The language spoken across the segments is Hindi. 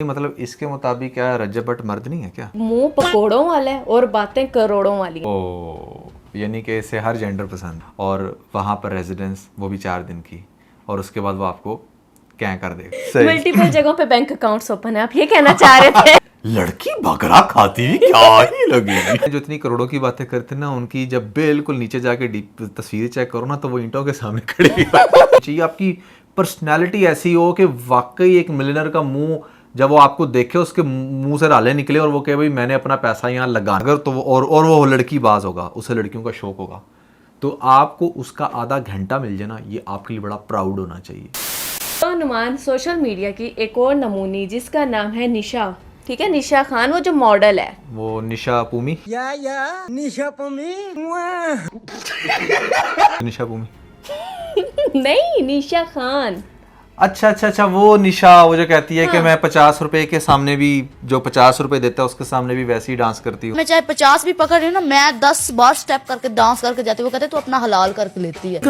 मतलब इसके मुताबिक क्या रजब भट्ट मर्द नहीं है क्या? मुंह पकोड़ों वाला है और बातें करोड़ों वाली हैं। ओ, यानी कि इसे हर जेंडर पसंद है और वहाँ पर रेजिडेंस वो भी 4 दिन की और उसके बाद वो आपको क्या कर देगा। सही। मल्टीपल जगहों पे बैंक अकाउंट्स ओपन है, आप ये कहना चाह रहे थे? लड़की बकरा खाती हुई क्या ही लगी। जो इतनी करोड़ों की बातें करते हैं ना, उनकी जब बिल्कुल नीचे जाके डीप तस्वीर चेक करो ना, तो वो ईंटों के सामने खड़ी चाहिए। आपकी पर्सनैलिटी ऐसी हो कि वाकई एक मिलियनर का मुंह जब वो आपको देखे, उसके मुंह से राले निकले और वो कहे भाई मैंने अपना पैसा यहाँ लगा, अगर तो वो और वो लड़की बाज होगा, उसे लड़कियों का शौक होगा, तो आपको उसका आधा घंटा मिल जाए ना, ये आपके लिए बड़ा प्राउड होना चाहिए। तो नुमान सोशल मीडिया की एक और नमूनी जिसका नाम है निशा, ठीक है, निशा खान, वो जो मॉडल है, वो निशा पूमी, निशा पमी निशा पूमी, नहीं निशा खान। अच्छा, वो निशा, वो जो कहती है कि मैं 50 रुपए के सामने भी, जो 50 रुपए देता है उसके सामने भी वैसे ही डांस करती हूँ। मैं चाहे 50 भी पकड़ रही हूँ ना, मैं 10 बार स्टेप करके डांस करके जाती हूँ। वो कहते तू अपना हलाल करके लेती है।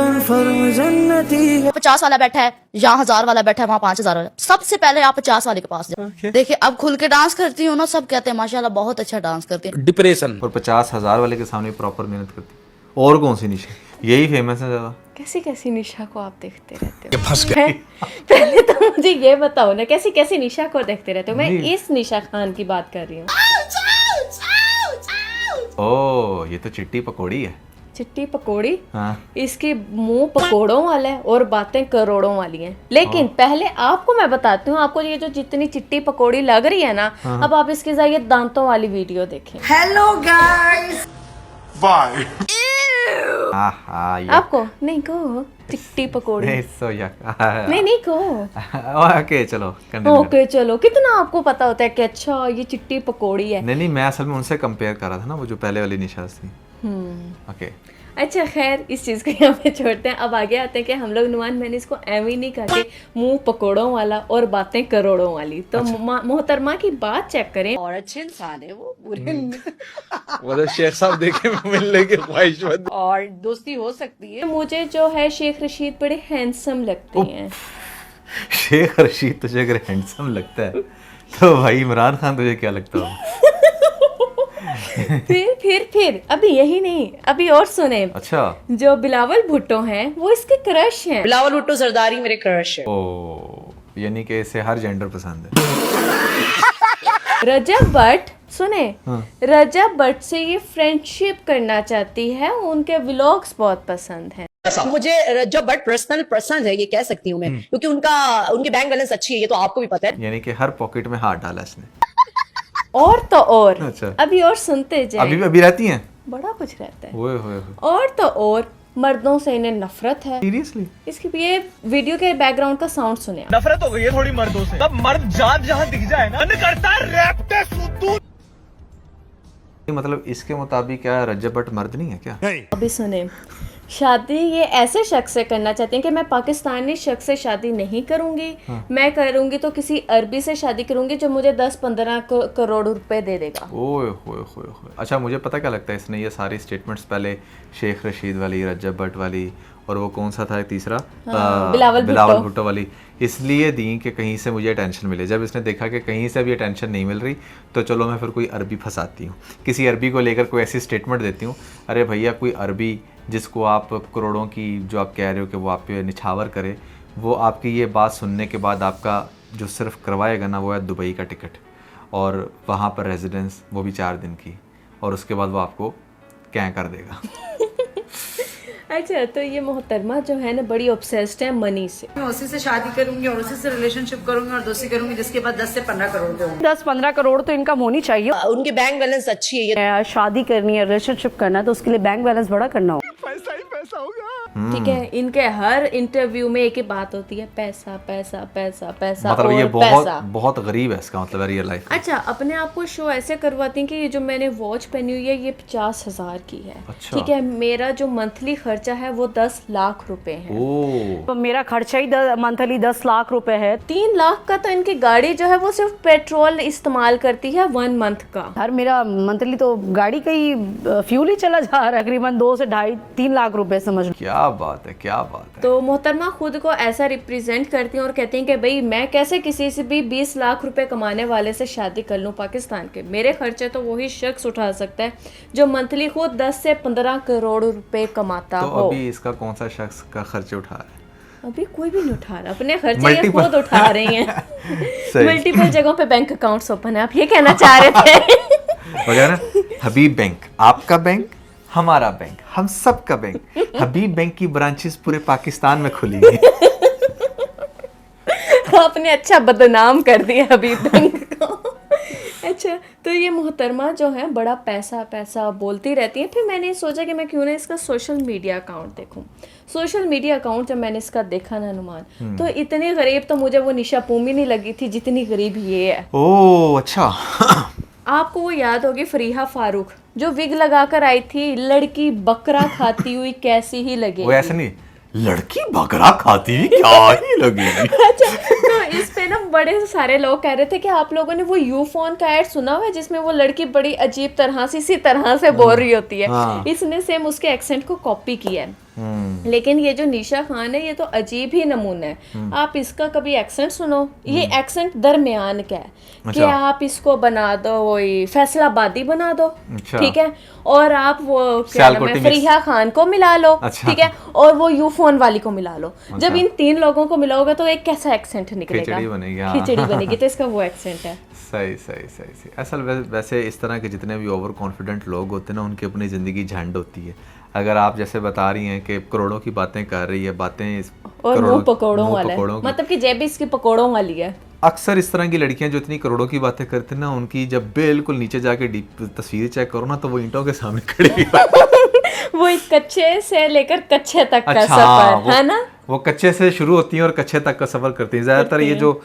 50 वाला बैठा है, यहाँ 1000 वाला बैठा है, वहाँ 5000 वाला। सबसे पहले आप 50 वाले के पास जाओ। देखिए अब खुल के डांस करती हूँ ना, सब कहते हैं माशाल्लाह बहुत अच्छा डांस करती है। डिप्रेशन और 50,000 वाले के सामने प्रॉपर मेहनत करती है। और कौन सी निशा? यही फेमस है ज्यादा। कैसी कैसी निशा को आप देखते रहते हो? फंस गए। पहले तो मुझे ये बताओ ना, कैसी कैसी निशा को देखते रहते हो? मैं इस निशा खान की बात कर रही हूँ। ओ, ये तो चिट्टी पकौड़ी है। चिट्टी पकोड़ी? हाँ। इसके मुंह पकोड़ों वाला है और बातें करोड़ों वाली हैं। लेकिन पहले आपको मैं बताती हूँ, आपको ये जो जितनी चिट्टी पकोड़ी लग रही है ना, अब आप इसके जाइए दांतों वाली वीडियो देखें। Hello guys bye. आपको नहीं कहो चिट्टी पकोड़ी, नहीं कहो। ओके चलो कंटिन्यू। ओके चलो, कितना आपको पता होता है कि अच्छा ये चिट्टी पकोड़ी है? नहीं, मैं असल में उनसे कंपेयर कर रहा था ना, वो जो पहले वाली निशा थी। ओके अच्छा खैर, इस चीज़ को यहाँ पे छोड़ते हैं। अब आगे आते हैं कि हम लोग नुमान, मैंने इसको एम ही नहीं कहा कि मुंह पकोड़ों वाला और बातें करोड़ों वाली। तो मोहतरमा की बात चेक करें। और अच्छे इंसान है वो, बुरे मतलब शेख साहब देखे मिलने की ख्वाहिशमंद। और दोस्ती हो सकती है। मुझे जो है शेख रशीद बड़े हैंडसम लगते हैं। शेख रशीद तुझे अगर हैंडसम लगता है तो भाई इमरान खान तुझे क्या लगता है? फिर अभी यही नहीं, अभी और सुने। अच्छा, जो बिलावल भुट्टो हैं वो इसके क्रश हैं। बिलावल भुट्टो सरदारी मेरे क्रश है। ओ, यानी कि इसे हर जेंडर पसंद है। रजब भट्ट सुने, रजब भट्ट से ये फ्रेंडशिप करना चाहती है, उनके व्लॉग्स बहुत पसंद हैं। मुझे रजब भट्ट पर्सनल पसंद है, ये कह सकती हूँ मैं, क्योंकि उनकी बैंक बैलेंस अच्छी है, ये तो आपको भी पता है। यानी कि हर पॉकेट में हाथ डाला इसने। और तो और अच्छा। अभी और सुनते जाए, अभी रहती हैं? बड़ा कुछ रहता है। ओए होए। और तो और मर्दों से इन्हें नफरत है। सीरियसली? इसकी ये वीडियो के बैकग्राउंड का साउंड सुने। नफरत हो गई है थोड़ी मर्दों से। तब मर्द जात जहाँ दिख जाए ना, मन करता है रैप के सुतून। मतलब इसके मुताबिक क्या रजब भट्ट मर्द नहीं है क्या? अभी सुने, शादी ये ऐसे शख्स से करना चाहते हैं कि मैं पाकिस्तानी शख्स से शादी नहीं करूंगी, मैं करूंगी तो किसी अरबी से शादी करूंगी जो मुझे 10-15 करोड़ रुपए दे देगा। ओए होए होए होए। अच्छा, मुझे पता क्या लगता है, इसने ये सारी स्टेटमेंट्स पहले शेख रशीद वाली, रजब भट्ट वाली, और वो कौन सा था तीसरा, बिलावल भुट्टो वाली, इसलिए दी कि कहीं से मुझे अटेंशन मिले। जब इसने देखा कि कहीं से भी अटेंशन नहीं मिल रही, तो चलो मैं फिर कोई अरबी फंसाती हूँ, किसी अरबी को लेकर कोई ऐसी स्टेटमेंट देती हूँ। अरे भैया, कोई अरबी जिसको आप करोड़ों की, जो आप कह रहे हो कि वो आप पे निछावर करे, वो आपकी ये बात सुनने के बाद आपका जो सिर्फ करवाएगा ना, वो है दुबई का टिकट और वहाँ पर रेजिडेंस, वो भी 4 दिन की, और उसके बाद वो आपको क्या कर देगा। अच्छा, तो ये मोहतरमा जो है ना बड़ी ऑब्सेस्ड है मनी से। मैं उसी से शादी करूंगी और उसी से रिलेशनशिप करूंगी और दोस्ती करूंगी, जिसके बाद 10 से 15 करोड़ के होंगे। 10-15 करोड़ तो इनकम होनी चाहिए। उनकी बैंक बैलेंस अच्छी है, ये शादी करनी है, रिलेशनशिप करना है, तो उसके लिए बैंक बैलेंस बड़ा करना होगा। पैसा ही पैसा होगा। ठीक है, इनके हर इंटरव्यू में एक ही बात होती है, पैसा पैसा पैसा पैसा। मतलब और ये पैसा। बहुत गरीब है, इसका मतलब है रियल लाइफ। अच्छा, अपने आप को शो ऐसे करवाती हैं कि ये जो मैंने वॉच पहनी हुई है ये 50,000 की है। अच्छा। ठीक है, मेरा जो मंथली खर्चा है वो 10 लाख रुपए है। ओ, तो मेरा खर्चा ही मंथली 10 लाख रुपए है। 3 लाख का तो इनकी गाड़ी जो है वो सिर्फ पेट्रोल इस्तेमाल करती है 1 मंथ का। हर मेरा मंथली तो गाड़ी का ही फ्यूल ही चला जा रहा है, तकरीबन 2 से 2.5-3 लाख रुपए समझ लो। क्या क्या बात है, क्या बात है। तो मोहतरमा खुद को ऐसा रिप्रेजेंट करती हैं और कहती हैं कि भाई मैं कैसे किसी से भी 20 लाख रुपए कमाने वाले से शादी कर लूं पाकिस्तान के। मेरे खर्चे तो वही शख्स उठा सकता है जो मंथली खुद 10 से 15 करोड़ रुपए कमाता तो हो। अभी इसका कौन सा शख्स का खर्चे उठा रहा है? अभी कोई भी नहीं उठा रहा, अपने खर्चे ये Multiple- खुद उठा रही हैं। सही। मल्टीपल जगहों पे बैंक अकाउंट्स ओपन है, आप ये कहना चाह रहे थे? वगैरह ना, हबीब बैंक आपका बैंक, हमारा बैंक, हम सब का बैंक। हबीब बैंक की ब्रांचेस पूरे पाकिस्तान में खुली हैं। आपने अच्छा बदनाम कर दिया हबीब बैंक को। अच्छा, तो ये मोहतरमा जो है बड़ा पैसा पैसा बोलती रहती है। फिर मैंने सोचा कि मैं क्यों ना इसका सोशल मीडिया अकाउंट देखूं। सोशल मीडिया अकाउंट जब मैंने इसका देखा ना नुमान, तो इतनी गरीब तो मुझे वो निशा पूमी नहीं लगी थी जितनी गरीब ये है। ओह अच्छा। आपको वो याद होगी फरीहा फारूक जो विग लगाकर आई थी, लड़की बकरा खाती हुई कैसी ही लगे। वो ऐसे नहीं, लड़की बकरा खाती हुई क्या ही लगेगी। अच्छा, तो इस पे ना बड़े सारे लोग कह रहे थे कि आप लोगों ने वो यू फोन का ऐड सुना हुआ है जिसमें वो लड़की बड़ी अजीब तरह से इसी तरह से बोल रही होती है। हाँ। इसने सेम उसके एक्सेंट को कॉपी किया है। लेकिन ये जो निशा खान है ये तो अजीब ही नमूना है। आप इसका कभी एक्सेंट सुनो, ये एक्सेंट दरमियान का है कि अच्छा। आप इसको बना दो वही फैसलाबादी बना दो, अच्छा। ठीक है, और आप वो क्या नाम सियालकोटी है मिक्स। फरीहा खान को मिला लो, अच्छा। ठीक है, और वो यू फोन वाली को मिला लो। जब अच्छा। इन 3 लोगों को मिलाओगे तो एक कैसा एक्सेंट निकलेगा? खिचड़ी बनेगी, हाँ। खिचड़ी बनेगी, तो इसका वो एक्सेंट है। सही सही सही सही। असल वैसे इस तरह के जितने भी ओवर कॉन्फिडेंट लोग होते हैं ना, उनकी अपनी ज़िंदगी झंड होती है। अगर आप जैसे बता रही हैं कि करोड़ों की बातें कर रही है, बातें और मुंह पकौड़ों वाला है, पकौड़ों की। मतलब कि जेब इसकी पकौड़ों वाली है। अक्सर इस तरह की लड़कियां जो इतनी करोड़ों की बातें करती हैं ना, उनकी जब बिल्कुल नीचे जाके डीप तस्वीर चेक करो ना, तो वो ईंटों के सामने खड़ी वो एक कच्चे से लेकर कच्चे तक का अच्छा, सफर है ना। वो कच्चे से शुरू होती हैं और कच्चे तक का सफर करती हैं। ज़्यादातर ये जो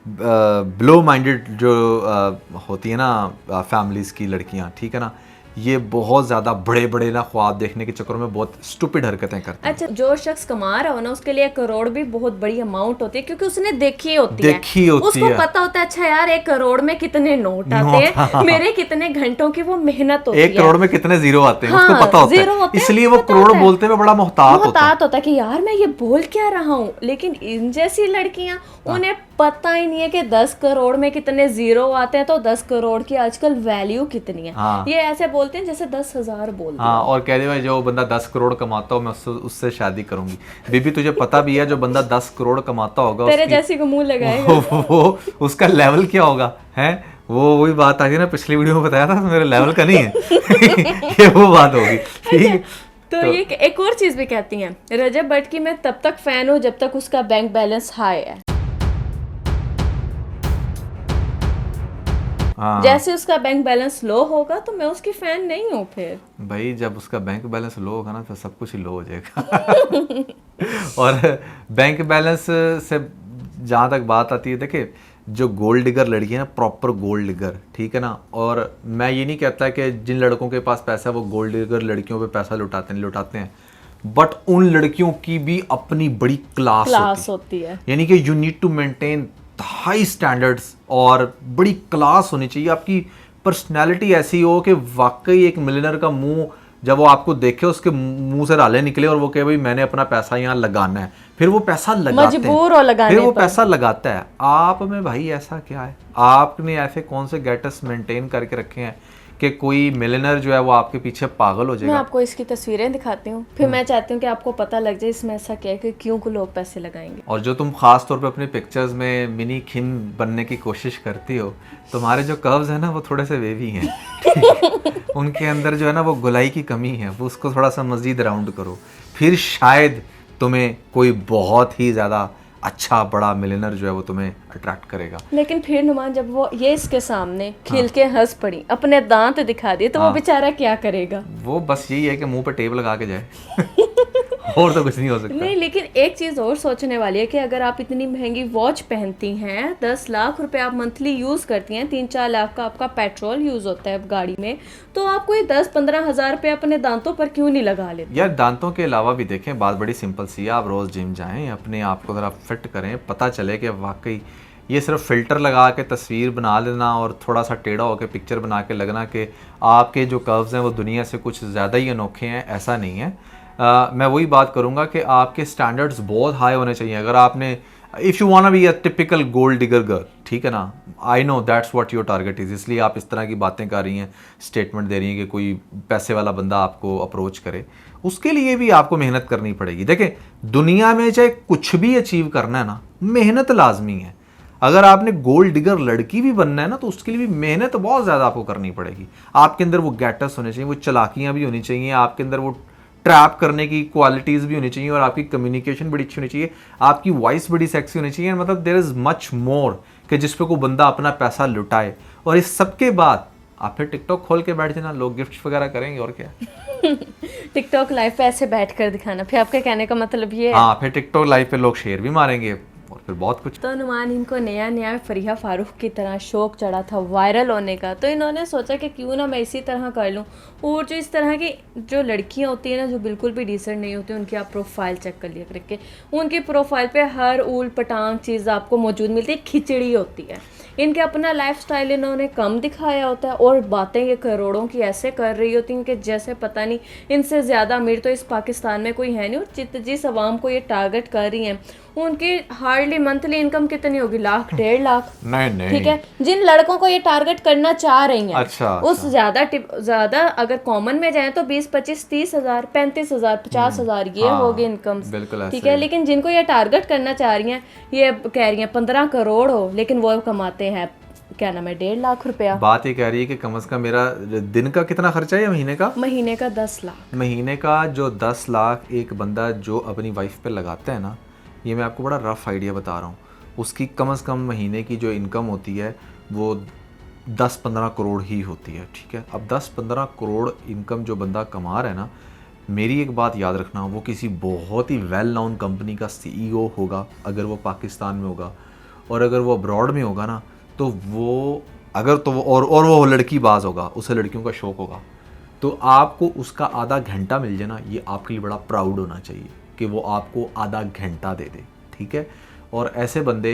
ब्लो माइंडेड जो होती है ना फैमिलीज की लड़कियां, ठीक है ना, ये बहुत ज़्यादा बड़े बड़े ना ख्वाब देखने के चक्कर में बहुत स्टूपिड हरकतें करते हैं। अच्छा, जो शख्स कमा रहा हो ना उसके लिए 1 करोड़ भी बहुत बड़ी अमाउंट होती है, क्योंकि उसने देखी होती है, उसको पता होता है अच्छा यार 1 करोड़ में कितने नोट आते हैं, मेरे कितने घंटों की वो मेहनत होती है, 1 करोड़ में कितने जीरो आते हैं, हाँ, उसको पता होता जीरो है, होते हैं, इसलिए वो पता करोड़ होता है। बोलते में बड़ा मोहतात होता है कि यार मैं ये बोल क्या रहा हूँ। लेकिन इन जैसी लड़कियां, उन्हें पता ही नहीं है कि 10 करोड़ में कितने जीरो आते हैं, तो 10 करोड़ की आजकल वैल्यू कितनी है। हाँ। ये ऐसे बोलते हैं जैसे 10,000 बोल हाँ, और कह दे भाई जो बंदा 10 करोड़ कमाता हो मैं उससे शादी करूंगी। बीबी तुझे पता भी है जो बंदा 10 करोड़ कमाता होगा तेरे उसकी- जैसी को मुंह लगाएगा। वो उसका लेवल क्या होगा है। वो वही बात आ गई ना, पिछली वीडियो में बताया था मेरे लेवल का नहीं है। ये वो बात होगी, ठीक है। तो ये एक और चीज भी कहती हैं, रजब भट्ट की मैं तब तक फैन हूँ जब तक उसका बैंक बैलेंस हाई है। हाँ। जैसे उसका बैंक बैलेंस लो होगा तो मैं उसकी फैन नहीं हूँ फिर। भाई जब उसका बैंक बैलेंस लो होगा ना तो सब कुछ ही लो हो जाएगा। और बैंक बैलेंस से जहाँ तक बात आती है, देखिए जो गोल्ड डिगर लड़की है ना, प्रॉपर गोल्ड डिगर, ठीक है ना, और मैं ये नहीं कहता कि जिन लड़कों के पास पैसा है वो गोल्ड डिगर लड़कियों पे पैसा लुटाते हैं, बट उन लड़कियों की भी अपनी बड़ी क्लास होती है। यानी कि you need to maintain high standards और बड़ी क्लास होनी चाहिए। आपकी पर्सनैलिटी ऐसी हो कि वाकई एक मिलियनर का मुंह जब वो आपको देखे उसके मुंह से राले निकले और वो कहे भाई मैंने अपना पैसा यहाँ लगाना है, फिर वो पैसा लगाते मजबूर हो लगाने फिर वो पर। पैसा लगाता है। आप में भाई ऐसा क्या है, आपने ऐसे कौन से गेटस मेंटेन करके रखे हैं कि कोई मिलियनर जो है वो आपके पीछे पागल हो मैं जाएगा। आपको इसकी तस्वीरें दिखाती हूँ, फिर मैं चाहती हूँ कि आपको पता लग जाए इसमें ऐसा क्या है कि क्यों को लोग पैसे लगाएंगे। और जो तुम खास तौर पे अपनी पिक्चर्स में मिनी खिम बनने की कोशिश करती हो, तुम्हारे जो कर्व्स हैं ना वो थोड़े से वेवी हैं। उनके अंदर जो है ना वो गुलाई की कमी है, वो उसको थोड़ा सा मजीद राउंड करो, फिर शायद तुम्हें कोई बहुत ही ज़्यादा अच्छा बड़ा मिलियनर जो है वो तुम्हें अट्रैक्ट करेगा। लेकिन फिर नुमान जब वो ये इसके सामने खिल के हंस पड़ी, अपने दांत दिखा दिए, तो वो बेचारा क्या करेगा? वो बस यही है कि मुंह पे टेप लगा के जाए। और तो कुछ नहीं हो सकता। नहीं, लेकिन एक चीज और सोचने वाली है कि अगर आप इतनी महंगी वॉच पहनती हैं, 10 लाख रुपए आप मंथली यूज करती हैं, 3-4 लाख का आपका पेट्रोल यूज होता है गाड़ी में, तो आप कोई 10-15 हज़ार रुपए अपने दांतों पर क्यों नहीं लगा लेते? यार दांतों के अलावा भी देखें, बात बड़ी सिंपल सी है, आप रोज जिम जाएं, अपने आप को जरा फिट करें, पता चले कि वाकई ये सिर्फ फिल्टर लगा के तस्वीर बना लेना और थोड़ा सा टेढ़ा होकर पिक्चर बना के लगना कि आपके जो कर्व्स हैं वो दुनिया से कुछ ज़्यादा ही अनोखे हैं, ऐसा नहीं है। मैं वही बात करूँगा कि आपके स्टैंडर्ड्स बहुत हाई होने चाहिए। अगर आपने if you want be a typical gold digger girl, ठीक है ना, I know that's what your target is, इसलिए आप इस तरह की बातें कर रही हैं, स्टेटमेंट दे रही हैं कि कोई पैसे वाला बंदा आपको अप्रोच करे, उसके लिए भी आपको मेहनत करनी पड़ेगी। देखें, दुनिया में चाहे कुछ भी अचीव करना है ना, मेहनत लाजमी है। अगर आपने गोल्ड डिगर लड़की भी बनना है ना, तो उसके लिए भी मेहनत बहुत ज़्यादा आपको करनी पड़ेगी। आपके अंदर वो गैटस होने चाहिए, वो चालाकियाँ भी होनी चाहिए, आपके अंदर वो ट्रैप करने की क्वालिटीज़ भी होनी चाहिए, और आपकी कम्युनिकेशन बड़ी अच्छी होनी चाहिए, आपकी वॉइस बड़ी सेक्सी होनी चाहिए। मतलब देयर इज़ मच मोर कि जिस पे कोई बंदा अपना पैसा लुटाए। और इस सब के बाद आप फिर टिकटॉक खोल के बैठ जाना, लोग गिफ्ट वगैरह करेंगे और क्या। टिकटॉक लाइव पे ऐसे बैठ कर दिखाना, फिर आपके कहने का मतलब ये है। हाँ, फिर टिकटॉक लाइव पे लोग शेयर भी मारेंगे और फिर बहुत कुछ। तो नुमान इनको नया फरीहा फारूक की तरह शौक चढ़ा था वायरल होने का, तो इन्होंने सोचा कि क्यों ना मैं इसी तरह कर लूँ। और जो इस तरह की जो लड़कियां होती हैं ना, जो बिल्कुल भी डिसेंट नहीं होती, उनकी आप प्रोफाइल चेक कर लिया करके, उनकी प्रोफाइल पे हर ऊल पटांग चीज़ आपको मौजूद मिलती है, खिचड़ी होती है। इनके अपना लाइफस्टाइल इन्होंने कम दिखाया होता है, और बातें ये करोड़ों की ऐसे कर रही होती हैं कि जैसे पता नहीं इनसे ज़्यादा अमीर तो इस पाकिस्तान में कोई है नहीं। और जिस अवाम को ये टारगेट कर रही हैं, उनकी हार्डली मंथली इनकम कितनी होगी, लाख 1.5 लाख। नहीं ठीक है, जिन लड़कों को ये टारगेट करना चाह रही हैं, अच्छा, उस ज़्यादा अगर कॉमन में जाए तो 20, 25, 30 हज़ार, 35 हज़ार, 50 हज़ार ये होगी इनकम। ठीक है, लेकिन जिनको ये टारगेट करना चाह रही हैं, ये कह रही हैं 15 करोड़ हो, लेकिन वो कमाते हैं क्या नाम है 1.5 लाख रुपया। बात ये कह रही है कि कम से कम मेरा दिन का कितना खर्चा है या महीने का? महीने का 10 लाख। महीने का जो 10 लाख एक बंदा जो अपनी वाइफ पे लगाता है ना, ये मैं आपको बड़ा रफ आइडिया बता रहा हूँ, उसकी कम से कम महीने की जो इनकम होती है वो 10-15 करोड़ ही होती है। ठीक है, अब 10-15 करोड़ इनकम जो बंदा कमा रहा है ना, मेरी एक बात याद रखना, वो किसी बहुत ही वेल नोन कंपनी का CEO होगा अगर वो पाकिस्तान में होगा, और अगर वो अब्रॉड में होगा ना, तो वो अगर तो वो और वो लड़की बाज होगा, उसे लड़कियों का शौक होगा, तो आपको उसका आधा घंटा मिल जाए ना, ये आपके लिए बड़ा प्राउड होना चाहिए कि वो आपको आधा घंटा दे दे। ठीक है, और ऐसे बंदे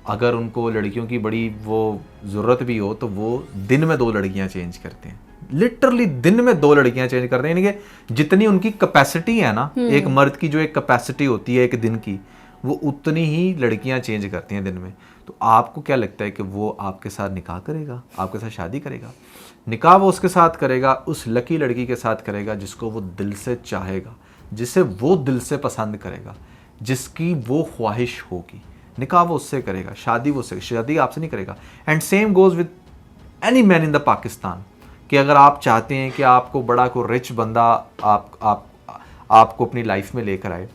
अगर उनको लड़कियों की बड़ी वो ज़रूरत भी हो, तो वो दिन में 2 लड़कियां चेंज करते हैं, लिटरली दिन में 2 लड़कियां चेंज करते हैं। यानी कि जितनी उनकी कैपेसिटी है ना, एक मर्द की जो एक कैपेसिटी होती है एक दिन की, वो उतनी ही लड़कियां चेंज करती हैं दिन में। तो आपको क्या लगता है कि वो आपके साथ निकाह करेगा, आपके साथ शादी करेगा? निकाह वो उसके साथ करेगा, उस लकी लड़की के साथ करेगा जिसको वो दिल से चाहेगा, जिसे वो दिल से पसंद करेगा, जिसकी वो ख्वाहिश होगी। निकाह वो उससे करेगा, शादी वो उससे, शादी आपसे नहीं करेगा। And same goes with any man in the Pakistan, कि अगर आप चाहते हैं कि आपको बड़ा को रिच बंदा आपको अपनी लाइफ में लेकर आए,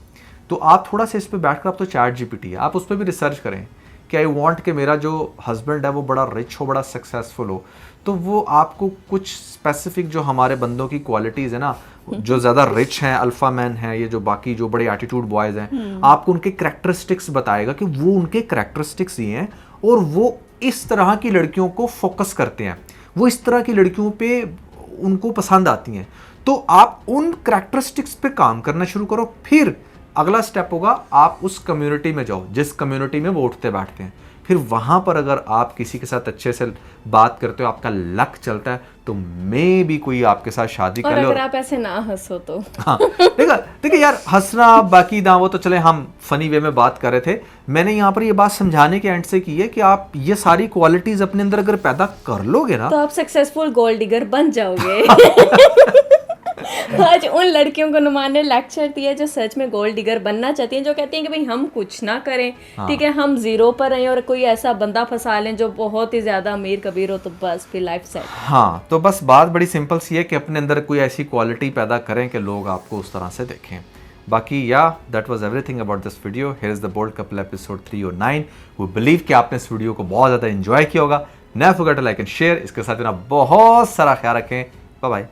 तो आप थोड़ा सा इस पे बैठ कर, आप तो ChatGPT है, आप उस पर भी रिसर्च करें कि आई वांट कि मेरा जो हस्बैंड है वो बड़ा रिच हो, बड़ा सक्सेसफुल हो, तो वो आपको कुछ स्पेसिफिक जो हमारे बंदों की क्वालिटीज़ है ना, जो ज़्यादा रिच हैं, अल्फ़ा मैन हैं, ये जो बाकी जो बड़े एटीट्यूड बॉयज़ हैं, आपको उनके करैक्टरिस्टिक्स बताएगा कि वो उनके करैक्टरिस्टिक्स ये हैं, और वो इस तरह की लड़कियों को फोकस करते हैं, वो इस तरह की लड़कियों पे उनको पसंद आती हैं। तो आप उन करैक्टरिस्टिक्स पे काम करना शुरू करो। फिर अगला स्टेप होगा, आप उस कम्युनिटी में जाओ जिस कम्युनिटी में वो उठते बैठते हैं। फिर वहाँ पर अगर आप किसी के साथ अच्छे से बात करते हो, आपका लक चलता है, तो मे भी कोई आपके साथ शादी कर ले। और अगर आप ऐसे ना हंसो तो हाँ, देखिए यार, हंसना बाकी ना, वो तो चले हम फनी वे में बात कर रहे थे। मैंने यहाँ पर ये बात समझाने के एंड से की है कि आप ये सारी क्वालिटीज अपने अंदर अगर पैदा कर लोगे ना, तो आप सक्सेसफुल गोल्ड डिगर बन जाओगे। आज उन लड़कियों को नुमान ने लेक्चर दिया जो सच में गोल्ड डिगर बनना चाहती हैं, जो कहती हैं कि भाई हम कुछ ना करें, ठीक है, हम जीरो पर रहें और कोई ऐसा बंदा फंसा लें जो बहुत ही ज्यादा अमीर कबीर हो, तो बस फिर लाइफ सेट। हाँ, तो बस बात बड़ी सिंपल सी है कि अपने अंदर कोई ऐसी क्वालिटी पैदा करें कि लोग आपको उस तरह से देखें। बाकी that was everything about this video. Here is the bold couple episode 3 और 9। वी बिलीव कि आपने इस वीडियो को बहुत ज़्यादा एंजॉय किया होगा। Never forget to like and share. इसके साथ ना बहुत सारा ख्याल रखें। Bye bye.